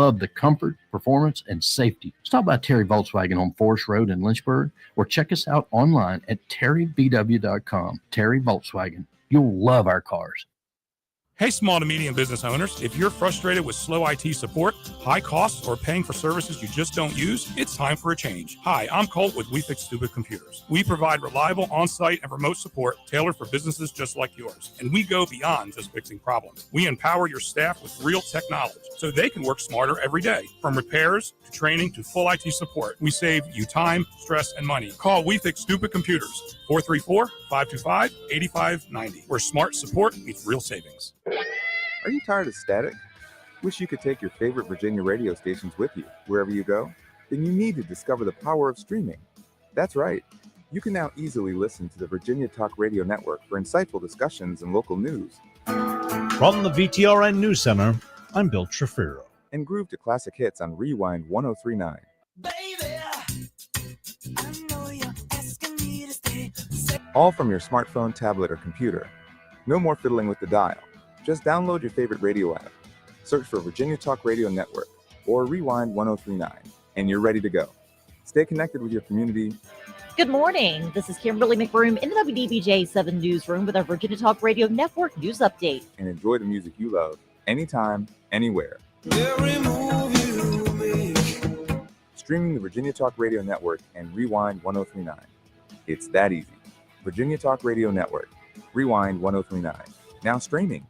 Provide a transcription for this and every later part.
love the comfort, performance, and safety. Stop by Terry Volkswagen on Forest Road in Lynchburg or check us out online at terryvw.com. Terry Volkswagen. You'll love our cars. Hey, small to medium business owners, if you're frustrated with slow IT support, high costs, or paying for services you just don't use, it's time for a change. Hi, I'm Colt with We Fix Stupid Computers. We provide reliable on-site and remote support tailored for businesses just like yours. And we go beyond just fixing problems. We empower your staff with real tech knowledge so they can work smarter every day. From repairs to training to full IT support, we save you time, stress, and money. Call We Fix Stupid Computers, 434-525-8590, where smart support meets real savings. Are you tired of static? Wish you could take your favorite Virginia radio stations with you wherever you go? Then you need to discover the power of streaming. That's right. You can now easily listen to the Virginia Talk Radio Network for insightful discussions and local news. From the VTRN News Center, I'm Bill Trefiro. And groove to classic hits on Rewind 1039. All from your smartphone, tablet, or computer. No more fiddling with the dial. Just download your favorite radio app, search for Virginia Talk Radio Network or Rewind 1039, and you're ready to go. Stay connected with your community. Good morning. This is Kimberly McBroom in the WDBJ 7 Newsroom with our Virginia Talk Radio Network News Update. And enjoy the music you love, anytime, anywhere. Streaming the Virginia Talk Radio Network and Rewind 1039. It's that easy. Virginia Talk Radio Network, Rewind 1039. Now streaming.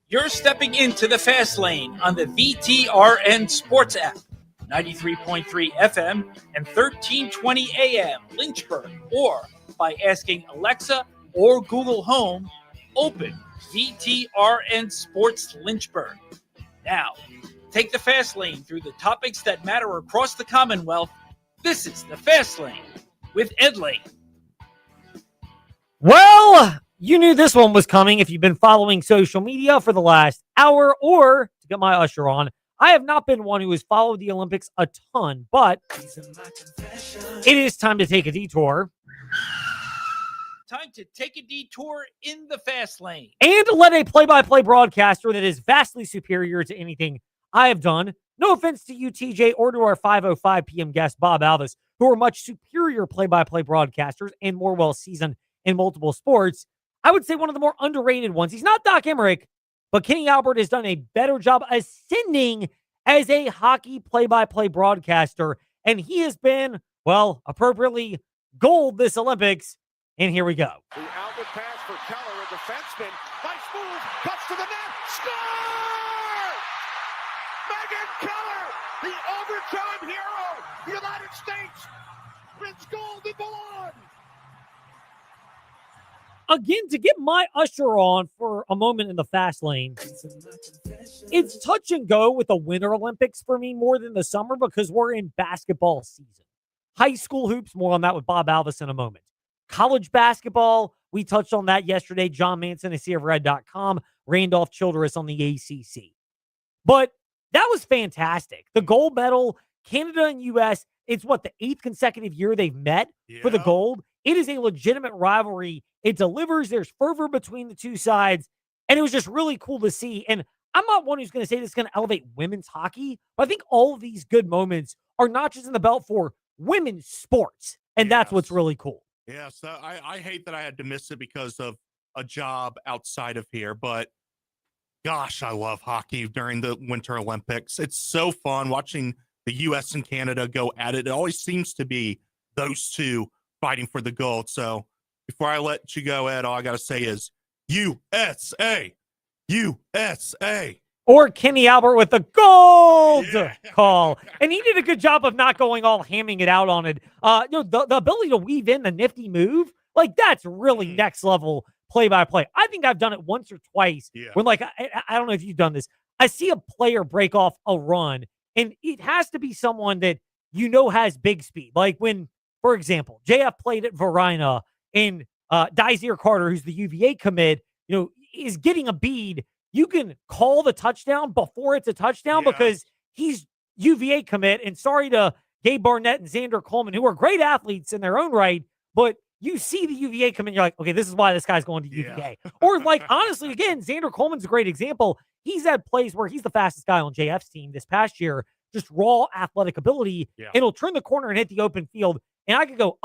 You're stepping into the fast lane on the VTRN Sports app, 93.3 FM and 1320 AM Lynchburg, or by asking Alexa or Google Home, open VTRN Sports Lynchburg. Now, take the fast lane through the topics that matter across the Commonwealth. This is the Fast Lane with Ed Lane. Well, you knew this one was coming if you've been following social media for the last hour, or to get my usher on, I have not been one who has followed the Olympics a ton, but it is time to take a detour. Time to take a detour in the fast lane. And to let a play-by-play broadcaster that is vastly superior to anything I have done. No offense to you, TJ, or to our 5:05 p.m. guest, Bob Alvis, who are much superior play-by-play broadcasters and more well-seasoned in multiple sports. I would say one of the more underrated ones. He's not Doc Emmerich, but Kenny Albert has done a better job ascending as a hockey play-by-play broadcaster, and he has been, well, appropriately gold this Olympics. And here we go. The outlet pass for Keller, a defenseman. Nice move, cuts to the net, score! Megan Keller, the overtime hero, the United States wins gold in Milan. Again, to get my usher on for a moment in the fast lane, it's touch and go with the Winter Olympics for me more than the summer because we're in basketball season. High school hoops, more on that with Bob Alvis in a moment. College basketball, we touched on that yesterday. John Manson, ACofRed.com, Randolph Childress on the ACC. But that was fantastic. The gold medal, Canada and U.S., it's what, the 8th consecutive year they've met for the gold? It is a legitimate rivalry. It delivers. There's fervor between the two sides. And it was just really cool to see. And I'm not one who's going to say this is going to elevate women's hockey, but I think all of these good moments are not just in the belt for women's sports. And that's what's really cool. Yes, I hate that I had to miss it because of a job outside of here, but gosh, I love hockey during the Winter Olympics. It's so fun watching the U.S. and Canada go at it. It always seems to be those two fighting for the gold. So before I let you go, Ed, all I got to say is USA, USA. Or Kenny Albert with the gold call. And he did a good job of not going all hamming it out on it. The ability to weave in the nifty move, like that's really next level play-by-play. I think I've done it once or twice. When I don't know if you've done this. I see a player break off a run, and it has to be someone that has big speed. Like when, for example, JF played at Varina, and Dysere Carter, who's the UVA commit, is getting a bead. You can call the touchdown before it's a touchdown because he's UVA commit. And sorry to Gabe Barnett and Xander Coleman, who are great athletes in their own right, but you see the UVA come in, you're like, okay, this is why this guy's going to UVA. Or like, honestly, again, Xander Coleman's a great example. He's had plays where he's the fastest guy on JF's team this past year, just raw athletic ability, and he'll turn the corner and hit the open field. And I could go,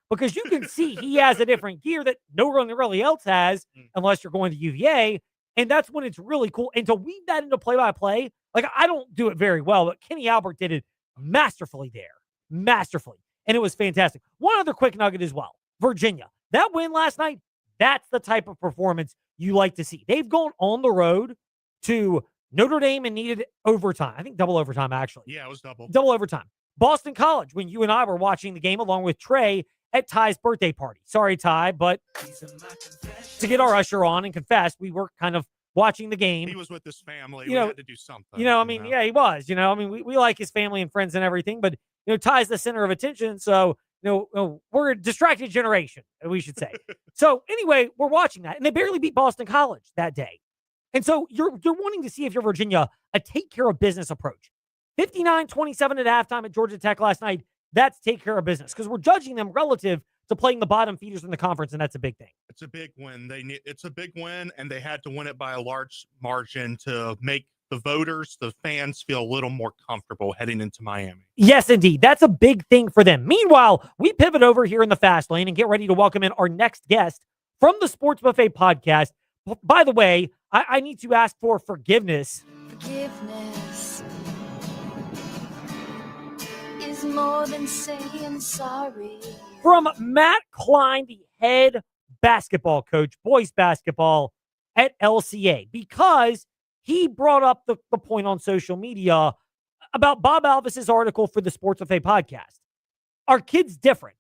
because you can see he has a different gear that no one really else has, unless you're going to UVA. And that's when it's really cool. And to weave that into play-by-play, like, I don't do it very well, but Kenny Albert did it masterfully there. Masterfully. And it was fantastic. One other quick nugget as well. Virginia. That win last night, that's the type of performance you like to see. They've gone on the road to Notre Dame and needed overtime. I think double overtime, actually. Yeah, it was double. Double overtime. Boston College, when you and I were watching the game along with Trey at Ty's birthday party. Sorry, Ty, but to get our usher on and confess, we were kind of watching the game. He was with his family. We had to do something. Yeah, he was. We like his family and friends and everything, but, Ty's the center of attention, so, we're a distracted generation, we should say. So, anyway, we're watching that, and they barely beat Boston College that day. And so you're wanting to see, if you're Virginia, a take care of business approach. 59-27 at halftime at Georgia Tech last night. That's take care of business, because we're judging them relative to playing the bottom feeders in the conference, and that's a big thing. It's a big win. It's a big win, and they had to win it by a large margin to make the voters, the fans, feel a little more comfortable heading into Miami. Yes, indeed. That's a big thing for them. Meanwhile, we pivot over here in the fast lane and get ready to welcome in our next guest from the Sports Buffet podcast. By the way, I need to ask for forgiveness. Forgiveness is more than saying sorry. From Matt Klein, the head basketball coach, boys basketball at LCA, because he brought up the point on social media about Bob Alvis's article for the Sports Buffet podcast. Are kids different?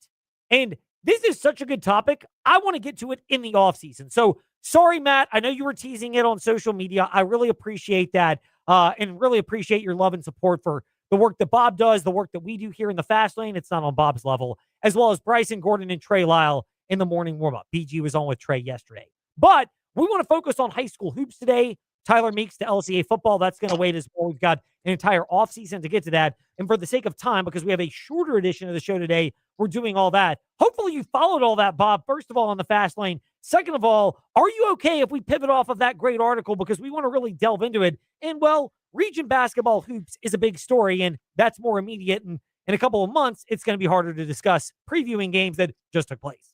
And this is such a good topic. I want to get to it in the offseason. So sorry, Matt. I know you were teasing it on social media. I really appreciate that, and really appreciate your love and support for the work that Bob does, the work that we do here in the fast lane. It's not on Bob's level, as well as Bryson Gordon and Trey Lyle in the morning warm-up. BG was on with Trey yesterday. But we want to focus on high school hoops today. Tyler Meeks to LCA football. That's going to wait as well. We've got an entire offseason to get to that. And for the sake of time, because we have a shorter edition of the show today, we're doing all that. Hopefully you followed all that, Bob. First of all, on the fast lane. Second of all, are you okay if we pivot off of that great article? Because we want to really delve into it. And, well, region basketball hoops is a big story, and that's more immediate. And in a couple of months, it's going to be harder to discuss previewing games that just took place.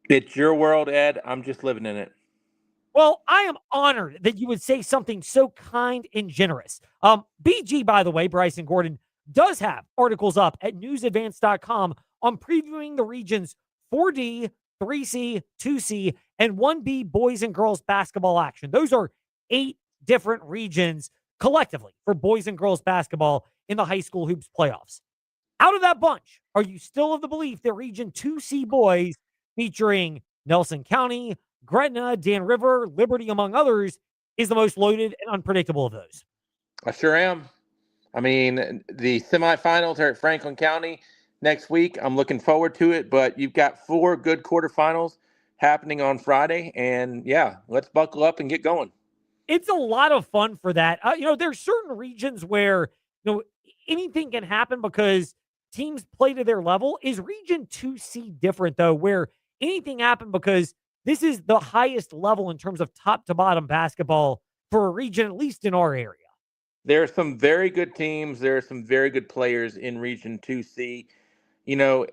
It's your world, Ed. I'm just living in it. Well, I am honored that you would say something so kind and generous. BG, by the way, Bryson Gordon, does have articles up at newsadvance.com on previewing the region's 4D, 3C, 2C, and 1B boys and girls basketball action. Those are 8 different regions collectively for boys and girls basketball in the high school hoops playoffs. Out of that bunch, are you still of the belief that Region 2C boys, featuring Nelson County, Gretna, Dan River, Liberty, among others, is the most loaded and unpredictable of those? I sure am. I mean, the semifinals are at Franklin County next week. I'm looking forward to it, but you've got 4 good quarterfinals happening on Friday, and yeah, let's buckle up and get going. It's a lot of fun for that. There's certain regions where, anything can happen because teams play to their level. Is Region 2C different, though, where anything happened because this is the highest level in terms of top to bottom basketball for a region, at least in our area? There are some very good teams. There are some very good players in Region 2C.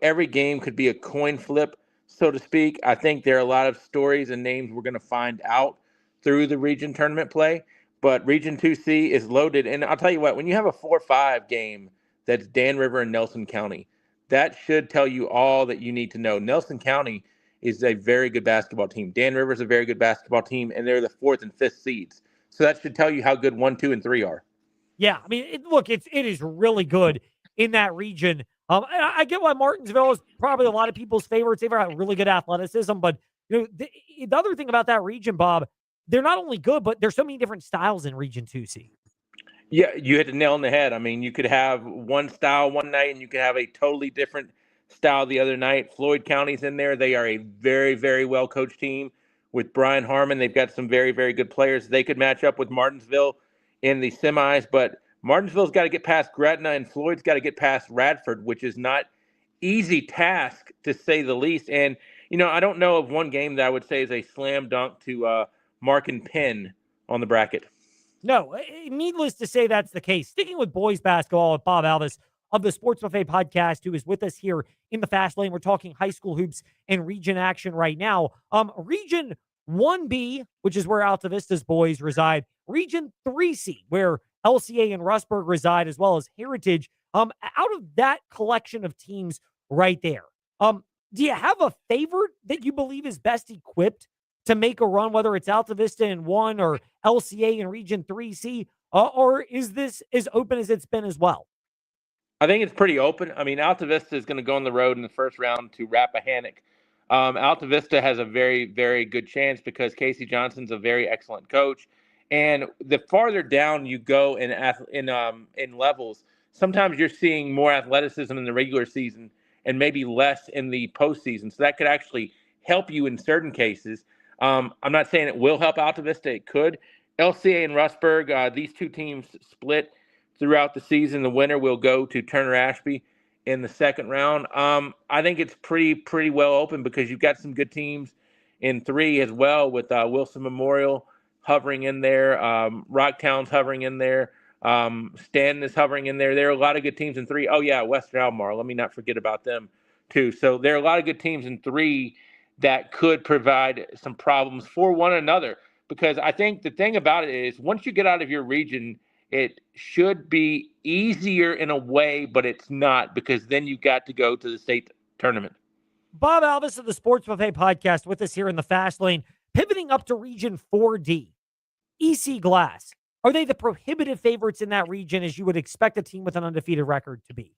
Every game could be a coin flip, so to speak. I think there are a lot of stories and names we're going to find out through the region tournament play. But Region 2C is loaded. And I'll tell you what, when you have a 4-5 game that's Dan River and Nelson County, that should tell you all that you need to know. Nelson County is a very good basketball team. Dan River is a very good basketball team, and they're the 4th and 5th seeds. So that should tell you how good 1, 2, and 3 are. Yeah, I mean, it is really good in that region. I get why Martinsville is probably a lot of people's favorites. They've got really good athleticism, but the other thing about that region, Bob, they're not only good, but there's so many different styles in Region 2C. Yeah, you hit the nail on the head. I mean, you could have one style one night, and you could have a totally different style the other night. Floyd County's in there. They are a very, very well-coached team with Brian Harmon. They've got some very, very good players. They could match up with Martinsville in the semis, but Martinsville's got to get past Gretna, and Floyd's got to get past Radford, which is not easy task, to say the least. And, I don't know of one game that I would say is a slam dunk to mark and pin on the bracket. No, needless to say, that's the case. Sticking with boys basketball with Bob Alvis of the Sports Buffet podcast, who is with us here in the Fast Lane. We're talking high school hoops and region action right now. Region 1B, which is where Alta Vista's boys reside. Region 3C, where LCA and Rustburg reside, as well as Heritage. Out of that collection of teams right there, do you have a favorite that you believe is best equipped to make a run, whether it's Alta Vista in 1 or LCA in Region 3C, or is this as open as it's been as well? I think it's pretty open. I mean, Alta Vista is going to go on the road in the first round to Rappahannock. Alta Vista has a very, very good chance because Casey Johnson's a very excellent coach. And the farther down you go in levels, sometimes you're seeing more athleticism in the regular season and maybe less in the postseason. So that could actually help you in certain cases. I'm not saying it will help Alta Vista. It could. LCA and Rustburg, these two teams split throughout the season. The winner will go to Turner Ashby in the second round. I think it's pretty well open because you've got some good teams in 3 as well with Wilson Memorial hovering in there. Rocktown's hovering in there. Stanton is hovering in there. There are a lot of good teams in 3. Oh, yeah, Western Albemarle. Let me not forget about them, too. So there are a lot of good teams in 3 that could provide some problems for one another. Because I think the thing about it is once you get out of your region, it should be easier in a way, but it's not because then you've got to go to the state tournament. Bob Alvis of the Sports Buffet podcast with us here in the Fast Lane, pivoting up to Region 4D. EC Glass. Are they the prohibitive favorites in that region as you would expect a team with an undefeated record to be?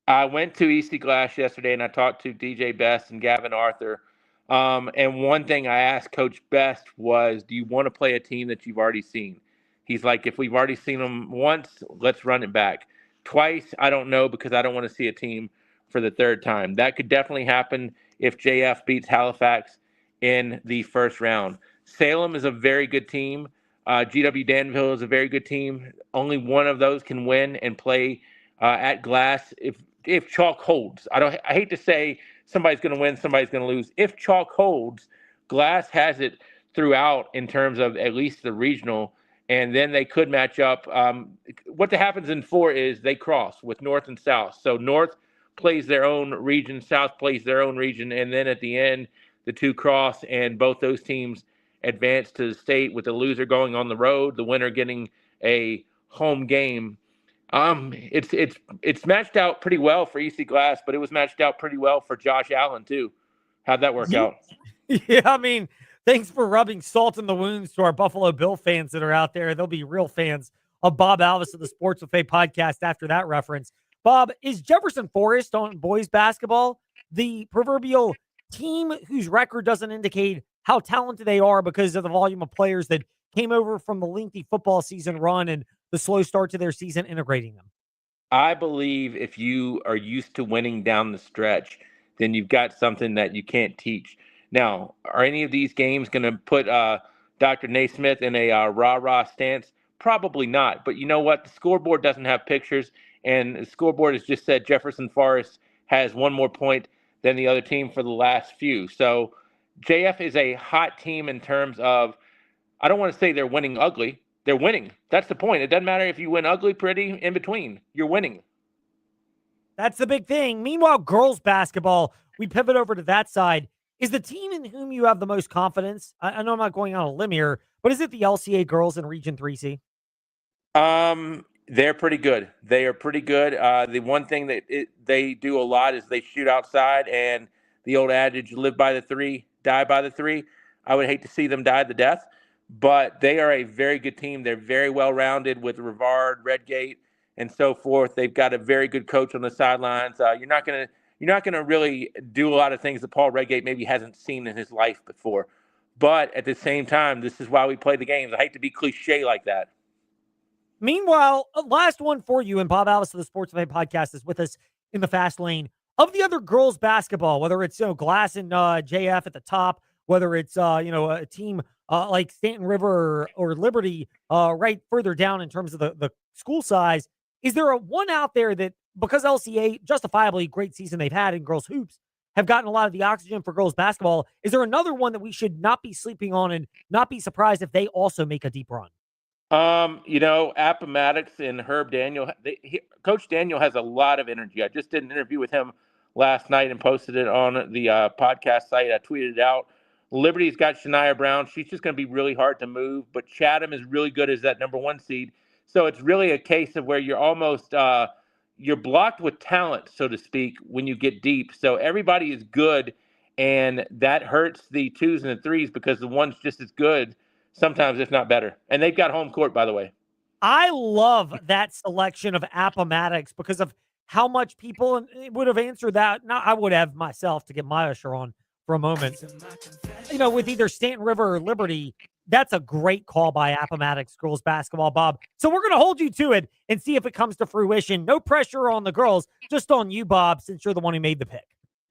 I went to EC Glass yesterday and I talked to DJ Best and Gavin Arthur. And one thing I asked Coach Best was, do you want to play a team that you've already seen? He's like, if we've already seen them once, let's run it back. Twice, I don't know because I don't want to see a team for the third time. That could definitely happen if JF beats Halifax in the first round. Salem is a very good team. GW Danville is a very good team. Only one of those can win and play at Glass if chalk holds. I hate to say somebody's going to win, somebody's going to lose. If chalk holds, Glass has it throughout in terms of at least the regional, and then they could match up. What happens in 4 is they cross with North and South. So North plays their own region, South plays their own region, and then at the end, the 2 cross, and both those teams advance to the state with the loser going on the road, the winner getting a home game. It's matched out pretty well for EC Glass, but it was matched out pretty well for Josh Allen too. How'd that work out? Yeah, I mean, thanks for rubbing salt in the wounds to our Buffalo Bill fans that are out there. They'll be real fans of Bob Alvis of the Sports Buffet podcast after that reference. Bob, is Jefferson Forest on boys basketball the proverbial team whose record doesn't indicate how talented they are because of the volume of players that came over from the lengthy football season run and the slow start to their season integrating them? I believe if you are used to winning down the stretch, then you've got something that you can't teach. Now, are any of these games going to put Dr. Naismith in a rah-rah stance? Probably not. But you know what? The scoreboard doesn't have pictures, and the scoreboard has just said Jefferson Forest has one more point than the other team for the last few. So JF is a hot team in terms of, I don't want to say they're winning ugly. They're winning. That's the point. It doesn't matter if you win ugly, pretty, in between. You're winning. That's the big thing. Meanwhile, girls basketball, we pivot over to that side. Is the team in whom you have the most confidence? I know I'm not going on a limb here, but is it the LCA girls in Region 3C? They're pretty good. They are pretty good. The one thing that they do a lot is they shoot outside, and the old adage, live by the 3, die by the 3. I would hate to see them die the death, but they are a very good team. They're very well-rounded with Rivard, Redgate, and so forth. They've got a very good coach on the sidelines. You're not gonna really do a lot of things that Paul Redgate maybe hasn't seen in his life before. But at the same time, this is why we play the games. I hate to be cliche like that. Meanwhile, last one for you, and Bob Alvis of the Sports Buffet podcast is with us in the Fast Lane. Of the other girls basketball, whether it's Glass and JF at the top, whether it's a team like Stanton River or Liberty right further down in terms of the school size, is there a one out there that, because LCA, justifiably great season they've had in girls hoops, have gotten a lot of the oxygen for girls basketball. Is there another one that we should not be sleeping on and not be surprised if they also make a deep run? Appomattox and Herb Daniel. Coach Daniel has a lot of energy. I just did an interview with him last night and posted it on the podcast site. I tweeted it out. Liberty's got Shania Brown. She's just going to be really hard to move, but Chatham is really good as that number 1 seed. So it's really a case of where you're almost you're blocked with talent, so to speak, when you get deep. So everybody is good, and that hurts the 2s and the 3s because the 1's just as good, sometimes if not better. And they've got home court, by the way. I love that selection of Appomattox because of how much people would have answered that. Now, I would have myself to get my usher on for a moment. With either Stanton River or Liberty, that's a great call by Appomattox girls basketball, Bob. So we're going to hold you to it and see if it comes to fruition. No pressure on the girls, just on you, Bob, since you're the one who made the pick.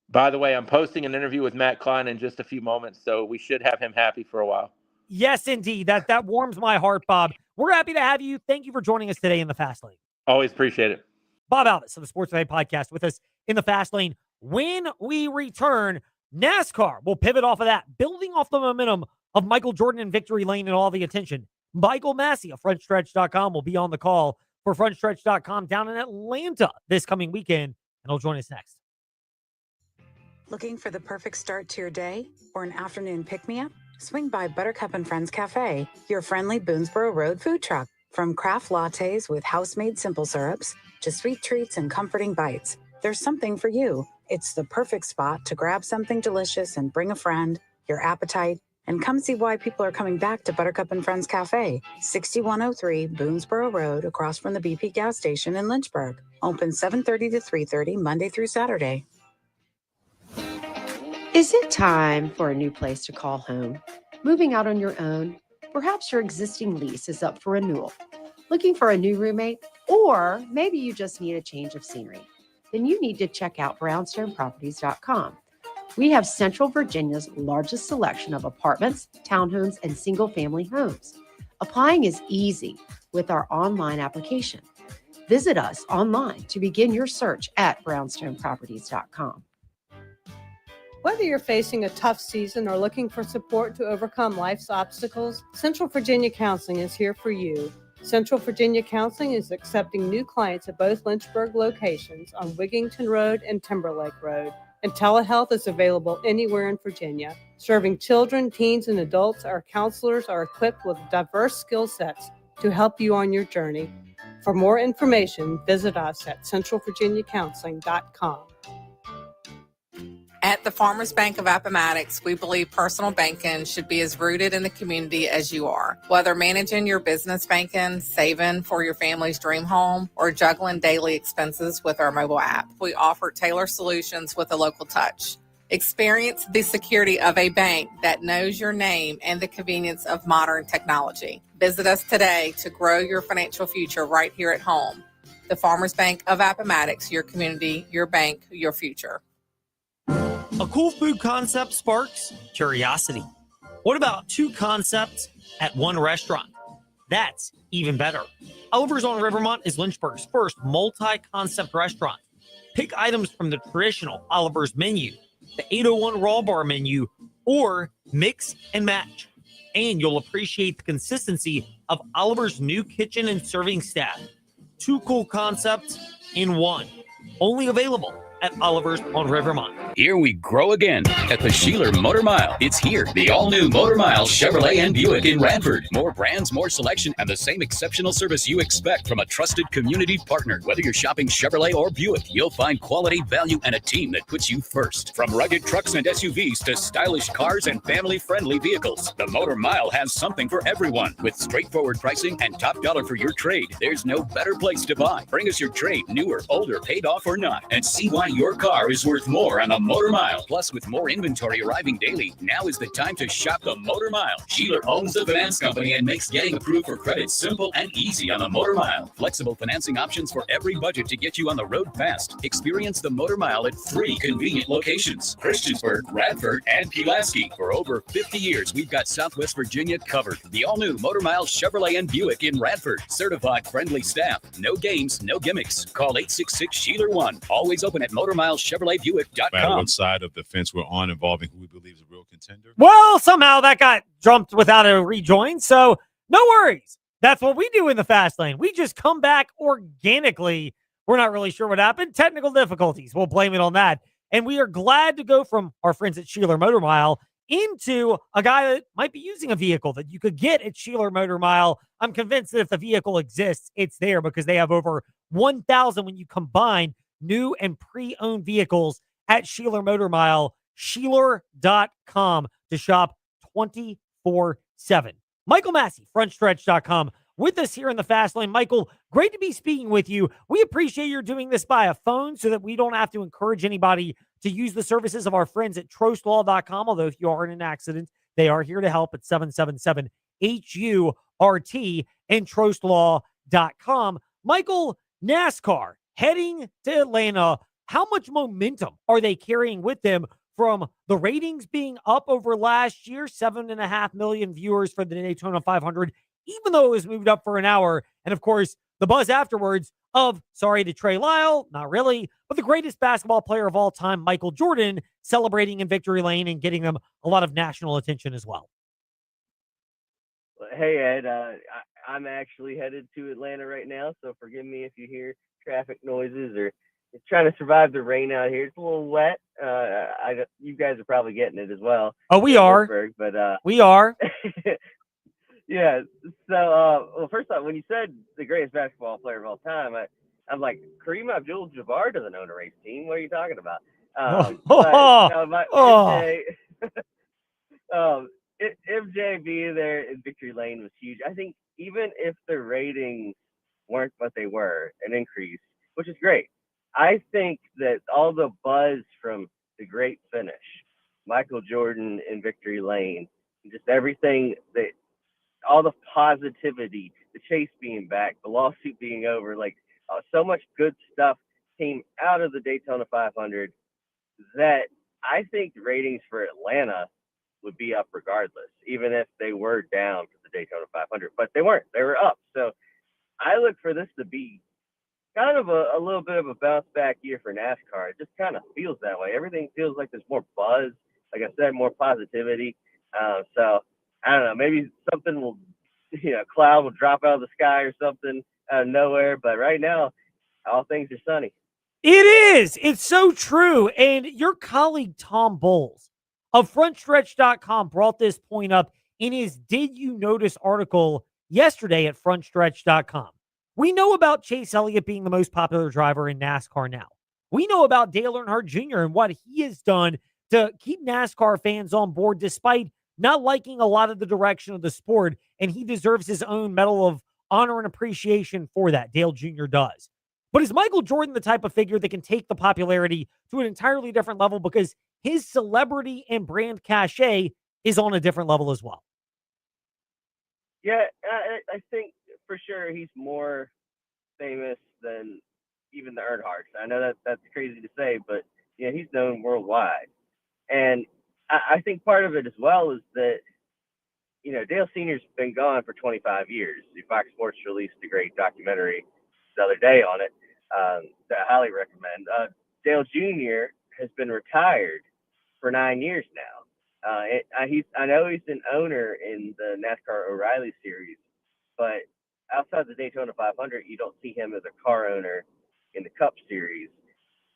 By the way, I'm posting an interview with Matt Klein in just a few moments, so we should have him happy for a while. Yes, indeed. That warms my heart, Bob. We're happy to have you. Thank you for joining us today in the Fast Lane. Always appreciate it. Bob Alvis of the Sports Today podcast with us in the Fast Lane. When we return, NASCAR will pivot off of that, building off the momentum of Michael Jordan and Victory Lane and all the attention. Michael Massie of Frontstretch.com will be on the call for Frontstretch.com down in Atlanta this coming weekend, and he'll join us next. Looking for the perfect start to your day or an afternoon pick-me-up? Swing by Buttercup and Friends Cafe, your friendly Boonesboro Road food truck. From craft lattes with house-made simple syrups to sweet treats and comforting bites, there's something for you. It's the perfect spot to grab something delicious and bring a friend, your appetite, and come see why people are coming back to Buttercup and Friends Cafe, 6103 Boonesboro Road, across from the BP gas station in Lynchburg. Open 7:30 to 3:30 Monday through Saturday. Is it time for a new place to call home? Moving out on your own? Perhaps your existing lease is up for renewal. Looking for a new roommate? Or maybe you just need a change of scenery. Then you need to check out brownstoneproperties.com. We have Central Virginia's largest selection of apartments, townhomes, and single-family homes. Applying is easy with our online application. Visit us online to begin your search at brownstoneproperties.com. Whether you're facing a tough season or looking for support to overcome life's obstacles, Central Virginia Counseling is here for you. Central Virginia Counseling is accepting new clients at both Lynchburg locations on Wigington Road and Timberlake Road. And telehealth is available anywhere in Virginia. Serving children, teens, and adults, our counselors are equipped with diverse skill sets to help you on your journey. For more information, visit us at centralvirginiacounseling.com. At the Farmers Bank of Appomattox, we believe personal banking should be as rooted in the community as you are. Whether managing your business banking, saving for your family's dream home, or juggling daily expenses with our mobile app, we offer tailored solutions with a local touch. Experience the security of a bank that knows your name and the convenience of modern technology. Visit us today to grow your financial future right here at home. The Farmers Bank of Appomattox, your community, your bank, your future. A cool food concept sparks curiosity. What about two concepts at one restaurant? That's even better. Oliver's on Rivermont is Lynchburg's first multi-concept restaurant. Pick items from the traditional Oliver's menu, the 801 Raw Bar menu, or mix and match. And you'll appreciate the consistency of Oliver's new kitchen and serving staff. Two cool concepts in one. Only available at Oliver's on Rivermont. Here we grow again at the Sheeler Motor Mile. It's here, the all-new Motor Mile Chevrolet and Buick in Radford. More brands, more selection, and the same exceptional service you expect from a trusted community partner. Whether you're shopping Chevrolet or Buick, you'll find quality, value, and a team that puts you first. From rugged trucks and SUVs to stylish cars and family-friendly vehicles, the Motor Mile has something for everyone. With straightforward pricing and top dollar for your trade, there's no better place to buy. Bring us your trade, newer, older, paid off or not, and see why your car is worth more on the Motor Mile. Plus, with more inventory arriving daily, now is the time to shop the Motor Mile. Sheeler owns the finance company and makes getting approved for credit simple and easy on the Motor Mile. Flexible financing options for every budget to get you on the road fast. Experience the Motor Mile at 3 convenient locations: Christiansburg, Radford, and Pulaski. For over 50 years, we've got Southwest Virginia covered. The all-new Motor Mile Chevrolet and Buick in Radford. Certified friendly staff. No games, no gimmicks. Call 866-SHEELER1. Always open at MotorMilesChevroletBuick.com. matter what side of the fence we're on involving who we believe is a real contender. Well, somehow that got jumped without a rejoin, so no worries. That's what we do in the fast lane. We just come back organically. We're not really sure what happened. Technical difficulties. We'll blame it on that. And we are glad to go from our friends at Sheeler Motor Mile into a guy that might be using a vehicle that you could get at Sheeler Motor Mile. I'm convinced that if the vehicle exists, it's there because they have over 1,000 when you combine new and pre-owned vehicles at Sheeler Motor Mile, Sheeler.com to shop 24/7. Michael Massie, Frontstretch.com, with us here in the fast lane. Michael, great to be speaking with you. We appreciate you doing this by a phone so that we don't have to encourage anybody to use the services of our friends at trostlaw.com. Although if you are in an accident, they are here to help at 777-HURT and trostlaw.com. Michael, NASCAR heading to Atlanta. How much momentum are they carrying with them from the ratings being up over last year? 7.5 million viewers for the Daytona 500, even though it was moved up for an hour. And of course, the buzz afterwards of, sorry to Trey Lyle, not really, but the greatest basketball player of all time, Michael Jordan, celebrating in victory lane and getting them a lot of national attention as well. Hey, Ed, I'm actually headed to Atlanta right now, so forgive me if you hear traffic noises or trying to survive the rain out here. It's a little wet. You guys are probably getting it as well. Oh, we are. Pittsburgh, but we are. Yeah. So, well, first off, when you said the greatest basketball player of all time, I'm like, Kareem Abdul-Jabbar doesn't own a race team. What are you talking about? MJ being there in victory lane was huge. I think even if the ratings weren't what they were, an increase, which is great. I think that all the buzz from the great finish, Michael Jordan in victory lane, just everything that, all the positivity, the chase being back, the lawsuit being over, like so much good stuff came out of the Daytona 500 that I think the ratings for Atlanta would be up regardless, even if they were down for the Daytona 500, but they weren't, they were up. So I look for this to be kind of a little bit of a bounce back year for NASCAR. It just kind of feels that way. Everything feels like there's more buzz, like I said, more positivity. So I don't know, maybe something will, cloud will drop out of the sky or something out of nowhere. But right now, all things are sunny. It is. It's so true. And your colleague, Tom Bowles of Frontstretch.com, brought this point up in his Did You Notice article yesterday at Frontstretch.com. We know about Chase Elliott being the most popular driver in NASCAR now. We know about Dale Earnhardt Jr. and what he has done to keep NASCAR fans on board despite not liking a lot of the direction of the sport, and he deserves his own Medal of Honor and appreciation for that. Dale Jr. does. But is Michael Jordan the type of figure that can take the popularity to an entirely different level because his celebrity and brand cachet is on a different level as well? Yeah, I think for sure he's more famous than even the Earnhardts. I know that's crazy to say, but he's known worldwide. And I think part of it as well is that, Dale Sr.'s been gone for 25 years. Fox Sports released a great documentary the other day on it that I highly recommend. Dale Jr. has been retired for 9 years now. I know he's an owner in the NASCAR O'Reilly series, but outside the Daytona 500, you don't see him as a car owner in the Cup series.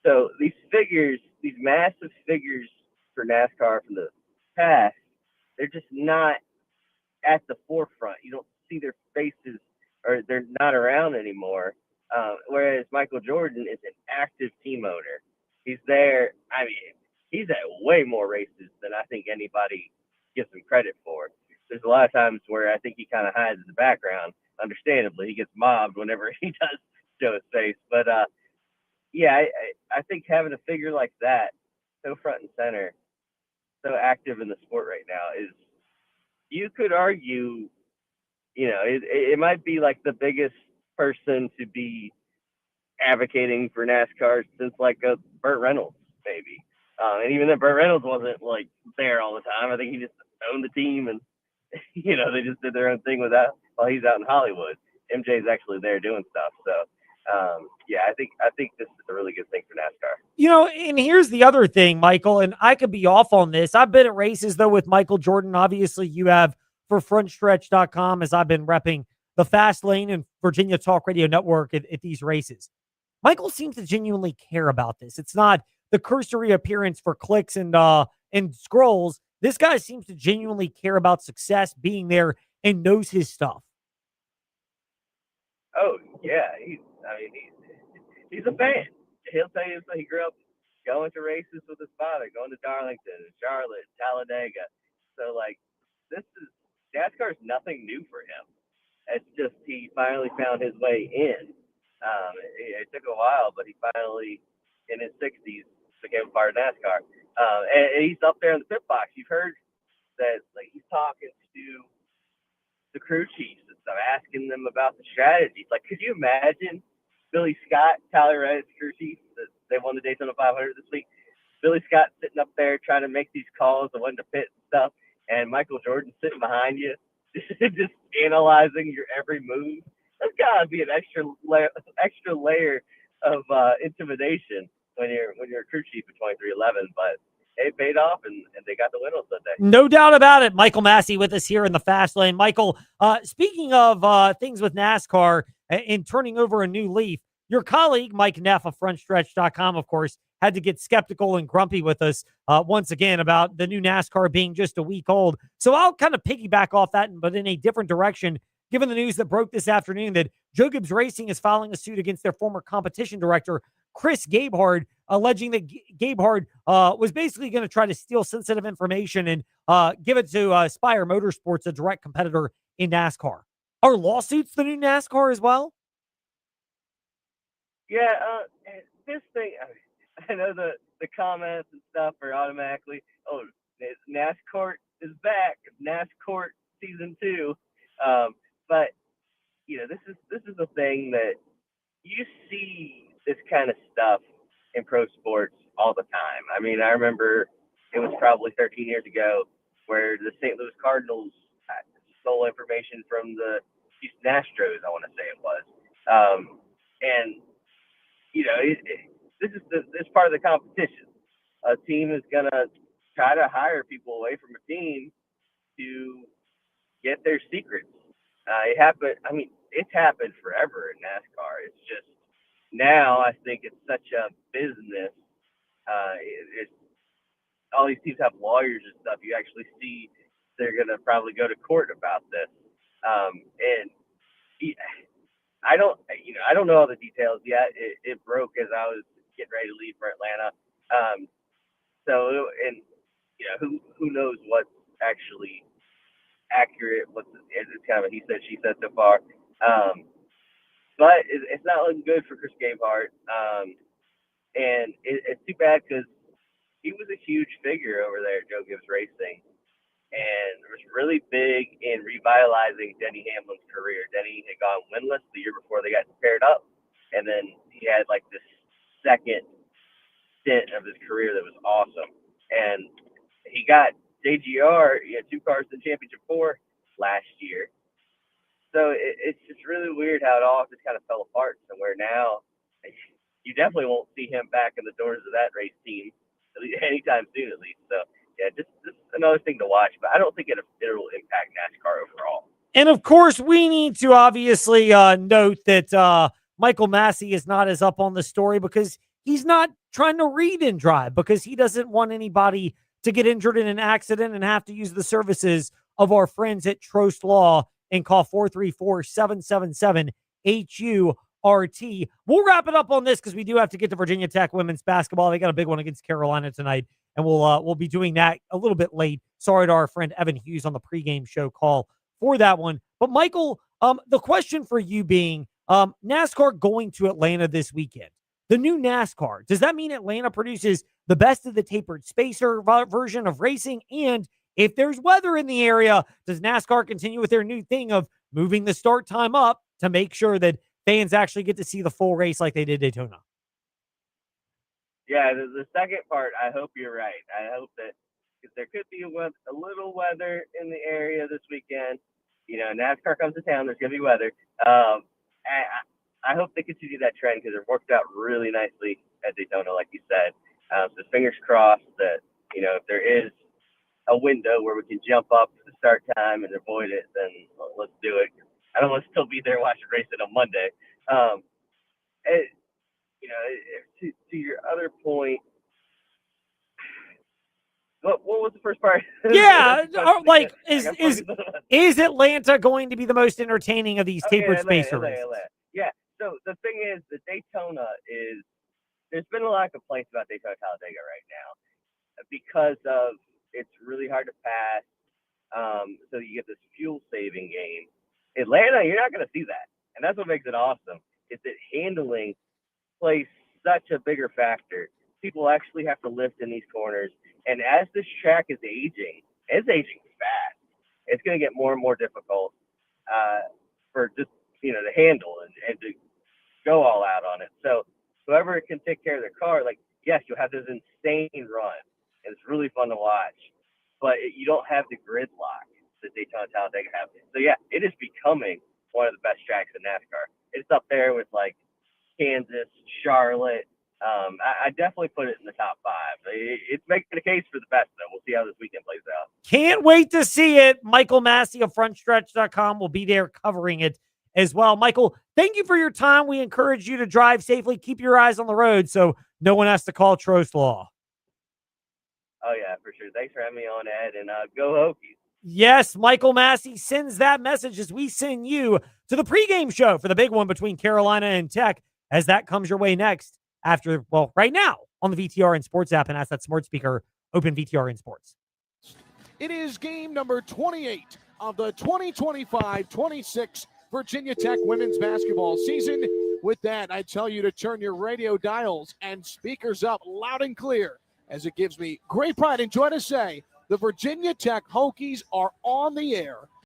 So these figures, these massive figures for NASCAR from the past, they're just not at the forefront. You don't see their faces, or they're not around anymore. Whereas Michael Jordan is an active team owner. He's there. I mean, he's at way more races than I think anybody gives him credit for. There's a lot of times where I think he kind of hides in the background. Understandably, he gets mobbed whenever he does show his face. But yeah, I think having a figure like that, so front and center, so active in the sport right now, is, you could argue, it might be like the biggest person to be advocating for NASCAR since like Burt Reynolds, maybe. And even then, Burt Reynolds wasn't like there all the time. I think he just owned the team, and they just did their own thing while he's out in Hollywood. MJ's actually there doing stuff. So Yeah, I think this is a really good thing for NASCAR. And here's the other thing, Michael, and I could be off on this. I've been at races, though, with Michael Jordan. Obviously, you have for Frontstretch.com, as I've been repping the Fast Lane and Virginia Talk Radio Network at these races. Michael seems to genuinely care about this. It's not the cursory appearance for clicks and scrolls. This guy seems to genuinely care about success, being there, and knows his stuff. Oh yeah, he's a fan. He'll tell you he grew up going to races with his father, going to Darlington, Charlotte, Talladega. So NASCAR is nothing new for him. It's just he finally found his way in. It took a while, but he finally, in his 60s, became a part of NASCAR. And he's up there in the pit box. You've heard that he's talking to the crew chiefs and stuff, asking them about the strategies. Could you imagine Billy Scott, Tyler Reddick's crew chief, they won the Daytona 500 this week? Billy Scott sitting up there trying to make these calls of when to pit and stuff, and Michael Jordan sitting behind you, just analyzing your every move. That's gotta be an extra layer of intimidation when you're a crew chief at 2311. But it paid off, and they got the win on Sunday. No doubt about it. Michael Massie with us here in the Fast Lane. Michael, speaking of things with NASCAR and turning over a new leaf, your colleague, Mike Neff of Frontstretch.com, of course, had to get skeptical and grumpy with us once again about the new NASCAR being just a week old. So I'll kind of piggyback off that, but in a different direction, given the news that broke this afternoon that Joe Gibbs Racing is filing a suit against their former competition director, Chris Gabehard, alleging that Gabehard was basically going to try to steal sensitive information and give it to Spire Motorsports, a direct competitor in NASCAR. Are lawsuits the new NASCAR as well? Yeah, this thing, I know the comments and stuff are automatically, oh, NASCAR is back, NASCAR season 2. But this is a thing that you see this kind of stuff in pro sports all the time. I mean, I remember it was probably 13 years ago where the St. Louis Cardinals stole information from the Houston Astros, I want to say it was. And this is part of the competition. A team is gonna try to hire people away from a team to get their secrets. It happened. I mean, it's happened forever in NASCAR. It's just now I think it's such a business. It's all these teams have lawyers and stuff. You actually see they're gonna probably go to court about this. And I don't know all the details yet. It broke as I was getting ready to leave for Atlanta. Who knows what's actually accurate? It's kind of a he said she said so far. But it's not looking good for Chris Gabehart. And it's too bad because he was a huge figure over there at Joe Gibbs Racing, and was really big in revitalizing Denny Hamlin's career. Denny had gone winless the year before they got paired up, and then he had this second stint of his career that was awesome. And he got JGR, he had 2 cars in Championship 4 last year. So it's just really weird how it all just kind of fell apart somewhere now. You definitely won't see him back in the doors of that race team anytime soon, at least. So, yeah, just another thing to watch. But I don't think it'll impact NASCAR overall. And, of course, we need to obviously note that Michael Massie is not as up on the story because he's not trying to read and drive, because he doesn't want anybody to get injured in an accident and have to use the services of our friends at Trost Law and call 434-777-HURT. We'll wrap it up on this because we do have to get to Virginia Tech women's basketball. They got a big one against Carolina tonight, and we'll be doing that a little bit late. Sorry to our friend Evan Hughes on the pregame show call for that one. But Michael, the question for you being NASCAR going to Atlanta this weekend. The new NASCAR, does that mean Atlanta produces the best of the tapered spacer version of racing? And if there's weather in the area, does NASCAR continue with their new thing of moving the start time up to make sure that fans actually get to see the full race like they did Daytona? Yeah, the second part, I hope you're right. I hope that because there could be a little weather in the area this weekend. NASCAR comes to town, there's going to be weather. I hope they continue that trend because it worked out really nicely at Daytona, like you said. So fingers crossed that, if there is a window where we can jump up to the start time and avoid it, then let's do it. I don't want to still be there watching racing on Monday. To your other point, what was the first part? Yeah, is Atlanta going to be the most entertaining of these tapered spacer races? Yeah. So the thing is, the Daytona is. There's been a lot of complaints about Daytona Talladega right now because of it's really hard to pass. So you get this fuel saving game. Atlanta, you're not going to see that, and that's what makes it awesome. Is that handling plays such a bigger factor. People actually have to lift in these corners. And as this track is aging, it's aging fast. It's going to get more and more difficult for just, to handle and to go all out on it. So whoever can take care of their car, yes, you'll have this insane run. And it's really fun to watch. But you don't have the gridlock that Daytona Talladega have. So, yeah, it is becoming one of the best tracks in NASCAR. It's up there with, Kansas, Charlotte. I definitely put it in the top 5. It's making a case for the best, though. We'll see how this weekend plays out. Can't wait to see it. Michael Massie of Frontstretch.com will be there covering it as well. Michael, thank you for your time. We encourage you to drive safely. Keep your eyes on the road so no one has to call Trost Law. Oh, yeah, for sure. Thanks for having me on, Ed, and go Hokies. Yes, Michael Massie sends that message as we send you to the pregame show for the big one between Carolina and Tech, as that comes your way next right now on the VTR and Sports app, and ask that smart speaker, open VTR and Sports. It is game number 28 of the 2025-26 Virginia Tech women's basketball season. With that, I tell you to turn your radio dials and speakers up loud and clear, as it gives me great pride and joy to say the Virginia Tech Hokies are on the air